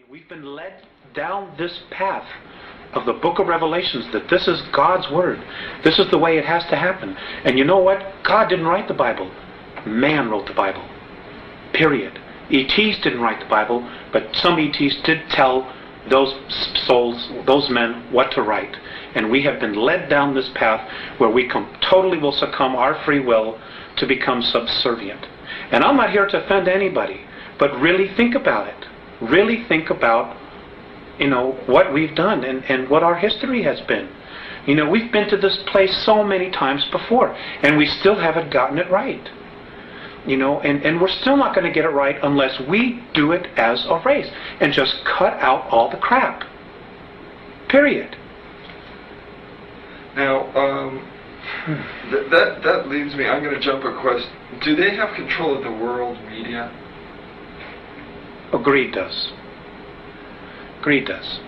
We've been led down this path of the book of Revelations that this is God's word. This is the way it has to happen. And you know what? God didn't write the Bible. Man wrote the Bible. Period. ETs didn't write the Bible, but some ETs did tell those souls, those men, what to write. And we have been led down this path where we totally will succumb our free will to become subservient. And I'm not here to offend anybody, but really think about it. Really think about, what we've done and what our history has been. We've been to this place so many times before, and we still haven't gotten it right. And we're still not going to get it right unless we do it as a race and just cut out all the crap. Period. Now, that leads me, I'm going to jump a question. Do they have control of the world media? Greed does. Greed does.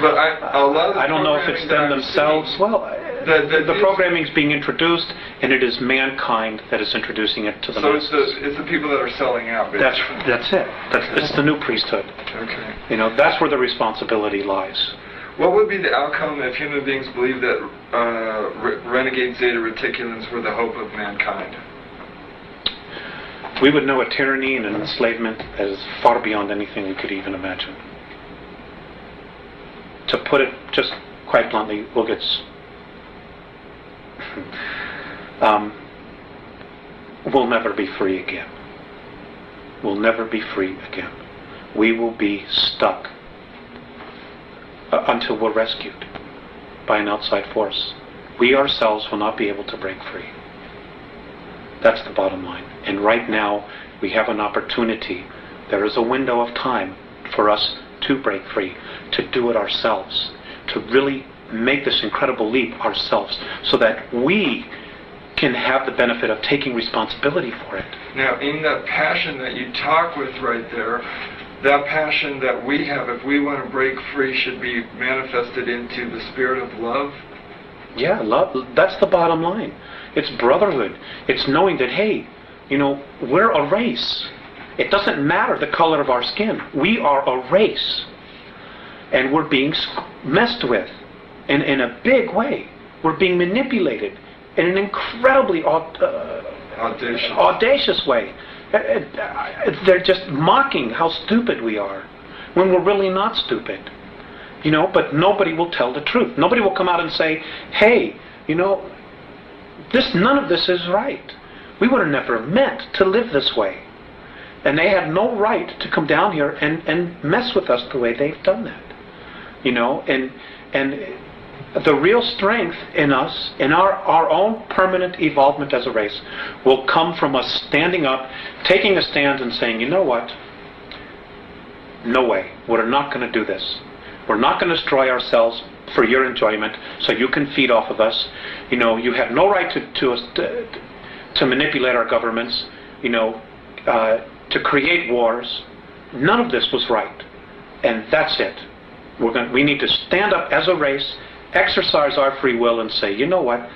But I don't know if it's them themselves. Well, the programming is being introduced, and it is mankind that is introducing it to the masses. So it's the people that are selling out, basically. That's it. It's the new priesthood. Okay. That's where the responsibility lies. What would be the outcome if human beings believed that renegade Zeta Reticulans were the hope of mankind? We would know a tyranny and an enslavement that is far beyond anything we could even imagine. To put it just quite bluntly, we'll never be free again. We'll never be free again. We will be stuck until we're rescued by an outside force. We ourselves will not be able to break free. That's the bottom line. And right now, we have an opportunity. There is a window of time for us to break free, to do it ourselves, to really make this incredible leap ourselves, so that we can have the benefit of taking responsibility for it. Now, in that passion that you talk with right there, that passion that we have, if we want to break free, should be manifested into the spirit of love? Yeah, love. That's the bottom line. It's brotherhood. It's knowing that, hey, we're a race. It doesn't matter the color of our skin. We are a race. And we're being messed with in a big way. We're being manipulated in an incredibly audacious way. They're just mocking how stupid we are when we're really not stupid. But nobody will tell the truth. Nobody will come out and say, hey, none of this is right. We would have never meant to live this way. And they have no right to come down here and mess with us the way they've done that. And the real strength in us, in our own permanent evolvement as a race, will come from us standing up, taking a stand and saying, you know what? No way. We're not going to do this. We're not going to destroy ourselves for your enjoyment so you can feed off of us. You have no right to manipulate our governments, to create wars. None of this was right. And that's it. We need to stand up as a race, exercise our free will, and say, you know what?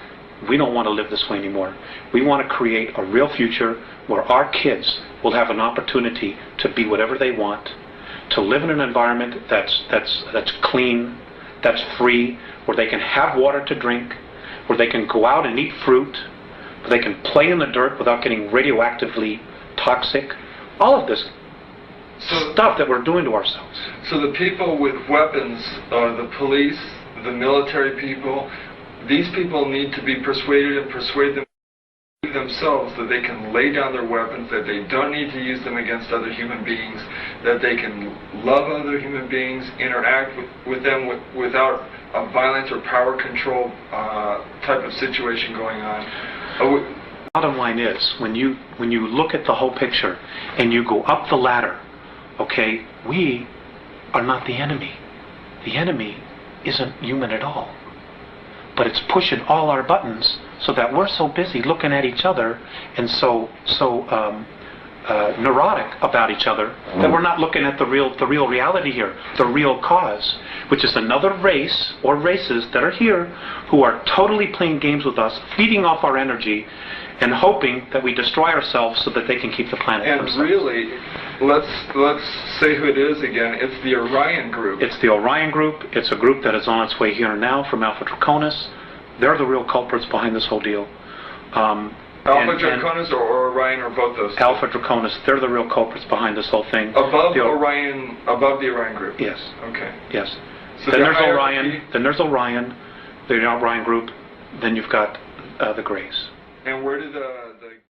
We don't want to live this way anymore. We want to create a real future where our kids will have an opportunity to be whatever they want, to live in an environment that's clean, that's free, where they can have water to drink, where they can go out and eat fruit, where they can play in the dirt without getting radioactively toxic. All of this stuff that we're doing to ourselves. So the people with weapons, the police, the military people, these people need to be persuaded and persuade themselves that they can lay down their weapons, that they don't need to use them against other human beings, that they can love other human beings, interact with them without a violence or power control type of situation going on. Bottom line is, when you look at the whole picture and you go up the ladder, okay, we are not the enemy. The enemy isn't human at all. But it's pushing all our buttons so that we're so busy looking at each other and so neurotic about each other that we're not looking at the real reality here, the real cause, which is another race or races that are here who are totally playing games with us, feeding off our energy, and hoping that we destroy ourselves so that they can keep the planet And themselves. really, let's say who it is again. It's the Orion group. It's the Orion group. It's a group that is on its way here and now from Alpha Draconis. They're the real culprits behind this whole deal. Alpha Draconis or Orion, or both those? Alpha Draconis. They're the real culprits behind this whole thing. Above the Orion group. Yes. Okay. Yes. So Then there's hierarchy- Orion. Then there's Orion. The Orion group. Then you've got the Greys. And where did